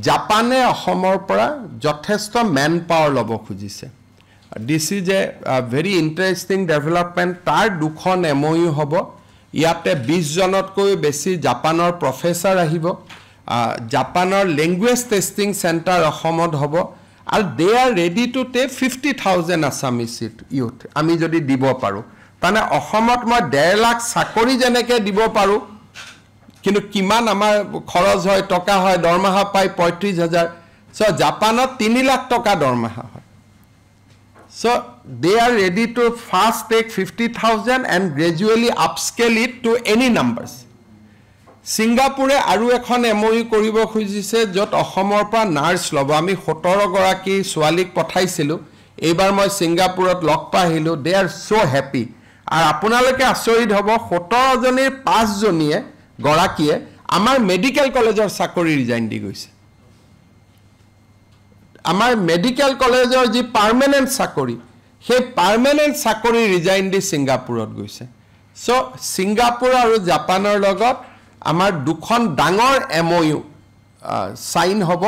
জাপানে অসমৰ পৰা যথেষ্ট মেন পাৱাৰ ল'ব খুজিছে this is a very interesting development তাৰ দুখন এমইউ হ'ব ইয়াতে 20 জনতকৈ বেছি জাপানৰ প্ৰফেসৰ আহিব জাপানৰ ল্যাঙ্গুৱেজ টেষ্টিং সেন্টাৰ অসমত হ'ব আৰু they are ready to take 50,000 Assamese youth আমি যদি দিব পাৰো তানে অসমত মই 1.5 লাখ চাকৰি জেনেকে দিব পাৰো কিন্তু কিমান আমাৰ খৰচ হয় টকা হয় দৰমহা পাই 35,000 সো জাপানত 3 লাখ টকা দৰমহা হয় so they are ready to fast take 50,000 and gradually upscale it to any numbers সিঙ্গাপুৰে আৰু এখন এমইউ কৰিব খুজিছে যত অসমৰ পৰা নাৰ্স লব আমি 17 গৰাকী সোৱালিক পঠাইছিলো এইবাৰ মই সিঙ্গাপুৰত লগ পাহিলো they are so happy আৰু আপোনালোকে আচৰিত হ'ব 17 জনীৰ 5 জনীয়ে গৰাকীয়ে আমাৰ মেডিকেল কলেজৰ চাকৰি ৰিজাইন দি গৈছে আমাৰ মেডিকেল কলেজৰ যি পাৰ্মানেন্ট চাকৰি সেই পাৰ্মানেন্ট চাকৰি ৰিজাইন দি সিঙ্গাপুৰত গৈছে সো সিঙ্গাপুৰ আৰু জাপানৰ লগত আমাৰ দুখন ডাঙৰ এমইউ সাইন হ'ব